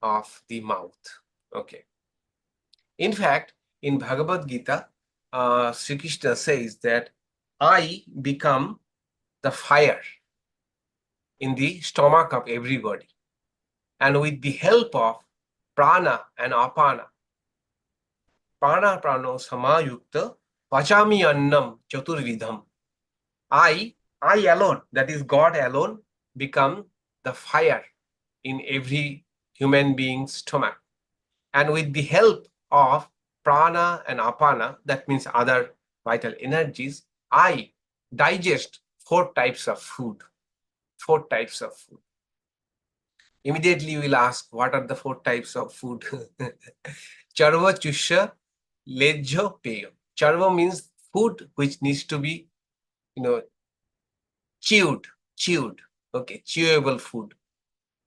of the mouth. Okay. In fact, in Bhagavad Gita, Sri Krishna says that I become the fire in the stomach of everybody. And with the help of prāṇa and apāna, prāṇa-apānau samayukta pachami annam chaturvidham. I alone, that is God alone, become the fire in every human being's stomach. And with the help of prana and apana, that means other vital energies, I digest 4 types of food. 4 types of food. Immediately you will ask, what are the 4 types of food? Charva, chusha, lejjo, peyo. Charva means food which needs to be, chewed, okay, chewable food.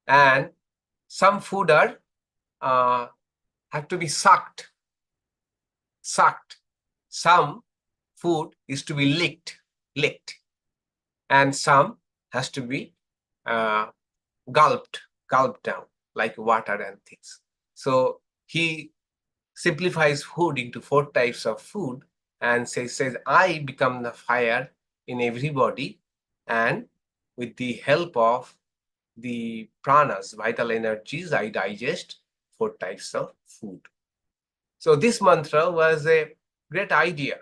And some food are have to be sucked. Some food is to be licked, and some has to be gulped down, like water and things. So he simplifies food into 4 types of food and says, I become the fire in everybody, and with the help of the pranas, vital energies, I digest 4 types of food. So this mantra was a great idea,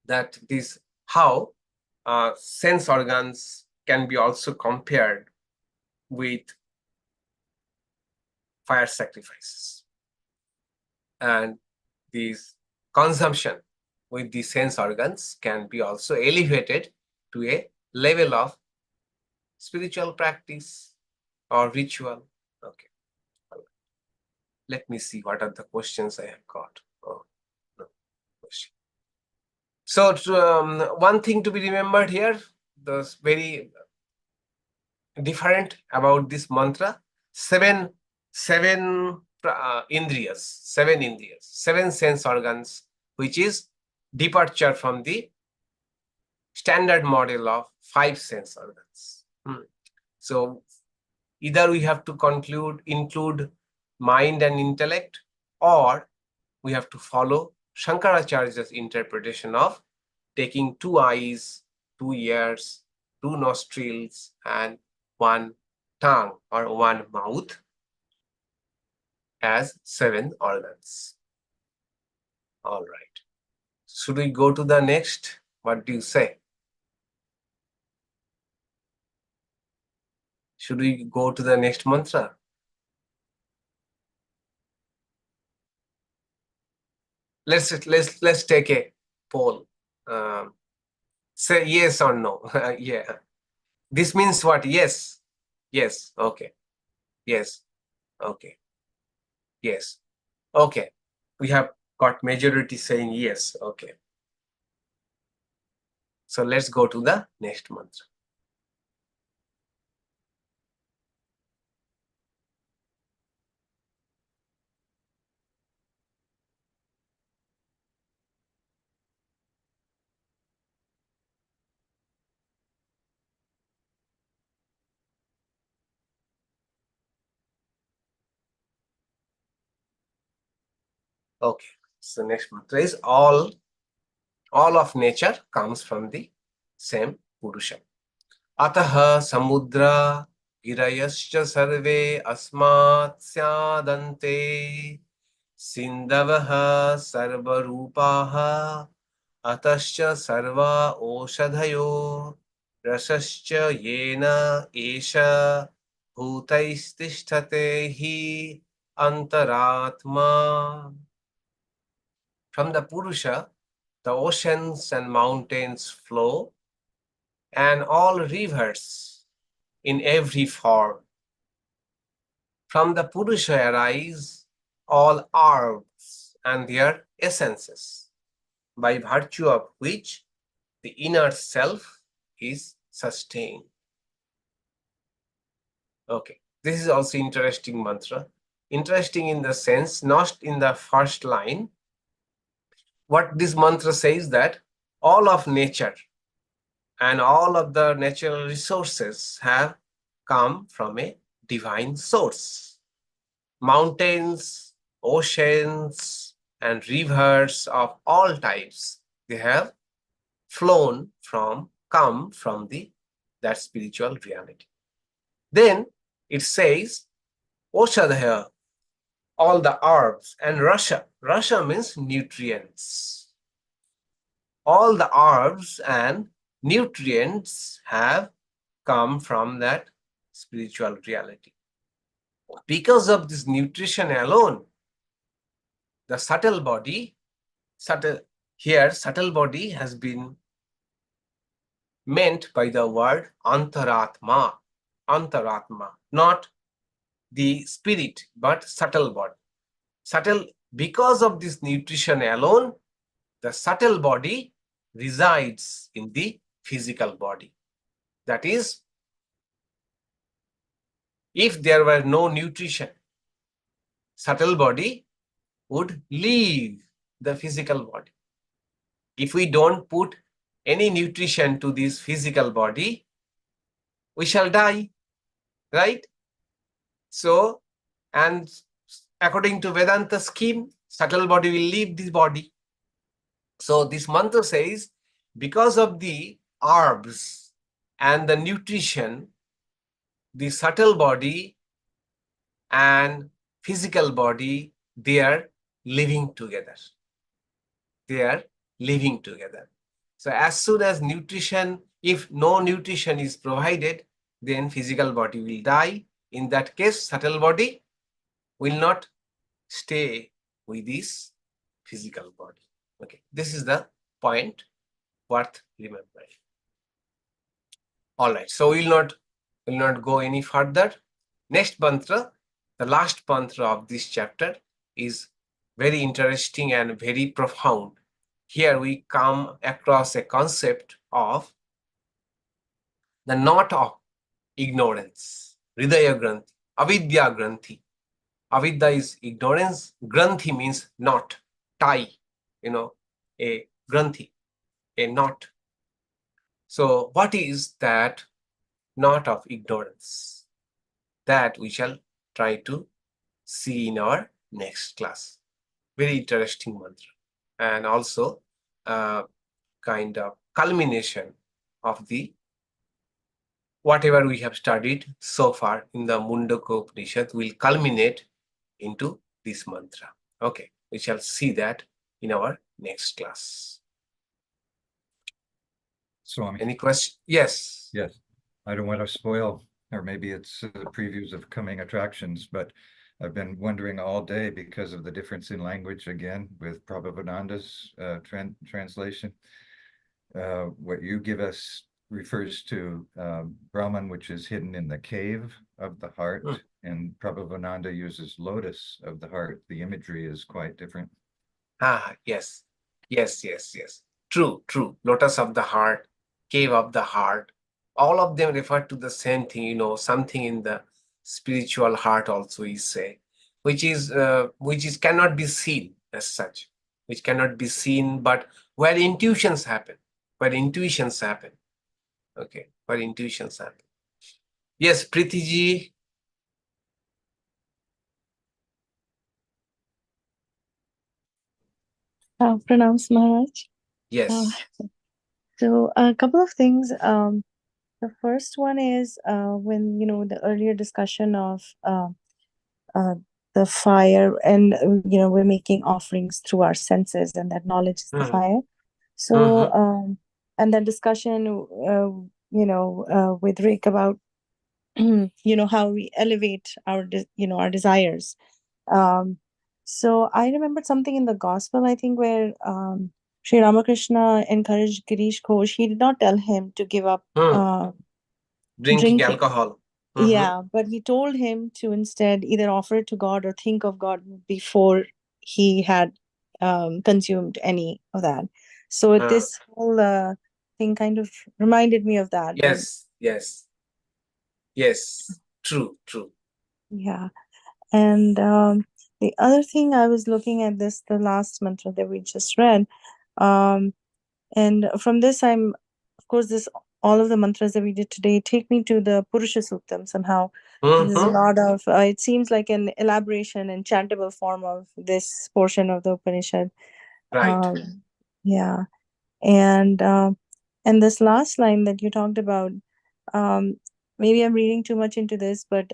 that this how sense organs can be also compared with fire sacrifices, and this consumption with the sense organs can be also elevated to a level of spiritual practice or ritual. Okay. Let me see what are the questions I have got. Oh, no question. So one thing to be remembered here, that's very different about this mantra, seven indriyas, 7 sense organs, which is departure from the standard model of 5 sense organs. So either we have to include mind and intellect, or we have to follow Shankaracharya's interpretation of taking 2 eyes, 2 ears, 2 nostrils, and 1 tongue or 1 mouth as 7 organs. All right. Should we go to the next? What do you say? Should we go to the next mantra? Let's take a poll. Say yes or no. Yeah. This means what? Yes. Yes. Okay. Yes. Okay. Yes. Okay. We have got majority saying yes. Okay. So let's go to the next mantra. Okay. So next mantra is all of nature comes from the same Purusha. Ataha samudra girayascha sarve asmat syadante sindavaha sarvarūpaha atascha sarva oshadhayo rasascha yena esha bhutaististhate hi antaratma. From the Purusha, the oceans and mountains flow, and all rivers in every form. From the Purusha arise all orbs and their essences, by virtue of which the inner self is sustained. Okay, this is also interesting mantra. Interesting in the sense, not in the first line. What this mantra says that all of nature and all of the natural resources have come from a divine source. Mountains, oceans, and rivers of all types, they have come from that spiritual reality. Then it says, Oshadhyā, all the herbs, and Rasha means nutrients. All the herbs and nutrients have come from that spiritual reality. Because of this nutrition alone, the subtle body has been meant by the word antaratma, not the spirit, but subtle body. Because of this nutrition alone, the subtle body resides in the physical body. That is, if there were no nutrition, subtle body would leave the physical body. If we don't put any nutrition to this physical body, we shall die, right? So, and according to Vedanta scheme, subtle body will leave this body. So this mantra says, because of the herbs and the nutrition, the subtle body and physical body, they are living together. So as soon as nutrition, if no nutrition is provided, then physical body will die. In that case, subtle body will not stay with this physical body. Okay, this is the point worth remembering. All right, so we'll not go any further. Next mantra, the last mantra of this chapter, is very interesting and very profound. Here we come across a concept of the knot of ignorance, hridaya granthi, avidya granthi. Avidya is ignorance, granthi means knot, tie, a granthi, a knot. So what is that knot of ignorance? That we shall try to see in our next class. Very interesting mantra, and also kind of culmination of the whatever we have studied so far in the Mundaka Upanishad will culminate into this mantra. Okay, we shall see that in our next class. Swami. Any question? Yes. Yes. I don't want to spoil or maybe it's previews of coming attractions, but I've been wondering all day because of the difference in language again with Prabhupada translation. What you give us refers to Brahman, which is hidden in the cave of the heart, and Prabhupada uses lotus of the heart. The imagery is quite different. Yes. True. Lotus of the heart, cave of the heart, all of them refer to the same thing, something in the spiritual heart also is say, which is cannot be seen as such, which cannot be seen, but where intuitions happen. Okay, where intuitions happen. Yes, Pritiji. Pranams Maharaj. Yes. So a couple of things. The first one is when the earlier discussion of the fire, and we're making offerings through our senses, and that knowledge is the fire. So and the discussion with Rick about how we elevate our our desires. So I remembered something in the gospel, I think, where Sri Ramakrishna encouraged Girish Ghosh. He did not tell him to give up drinking alcohol. Yeah, but he told him to instead either offer it to God or think of God before he had consumed any of that. So this whole thing kind of reminded me of that. Yes. True. Yeah. And the other thing, I was looking at the last mantra that we just read. And from this, of course, all of the mantras that we did today take me to the Purusha Suktam somehow. There's a lot of, it seems like an elaboration and chantable form of this portion of the Upanishad. Right. Yeah. And this last line that you talked about, maybe I'm reading too much into this, but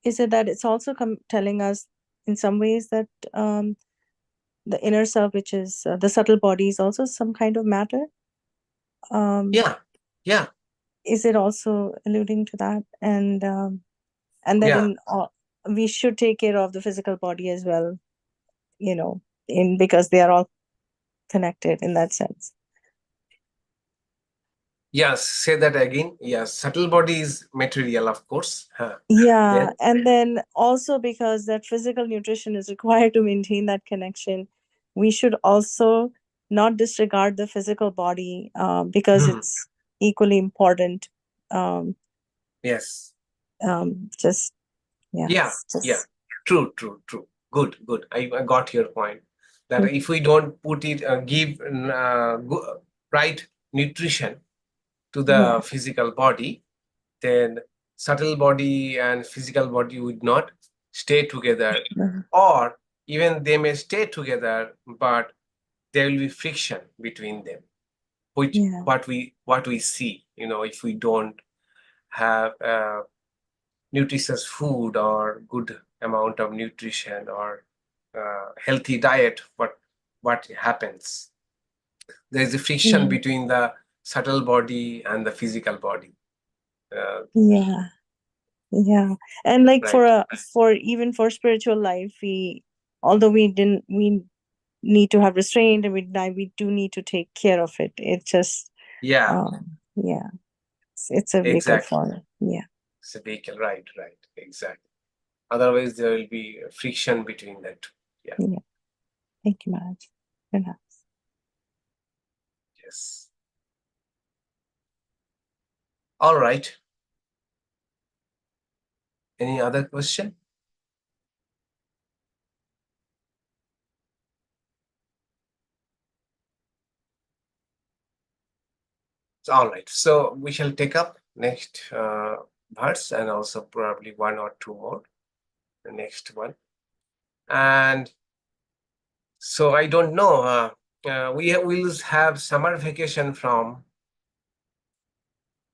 is it that it's also telling us in some ways that the inner self, which is the subtle body, is also some kind of matter? Yeah. Is it also alluding to that? And that we should take care of the physical body as well, because they are all connected in that sense. Yes, say that again. Yes, subtle body is material, of course. Yeah, and then also because that physical nutrition is required to maintain that connection, we should also not disregard the physical body because it's equally important. Yes. True. Good. I got your point. That if we don't put it, give right nutrition to the physical body, then subtle body and physical body would not stay together, or even they may stay together, but there will be friction between them, which what we see, if we don't have nutritious food or good amount of nutrition or healthy diet, what happens? There is a friction between the subtle body and the physical body. And like for even for spiritual life, although we need to have restraint, and we do need to take care of it. It's just it's a vehicle for it. It's a vehicle, right, exactly. Otherwise there will be friction between that. Thank you, Maharaj. Yes. All right. Any other question? All right. So we shall take up next verse, and also probably one or two more. The next one. And so I don't know. We will have summer vacation from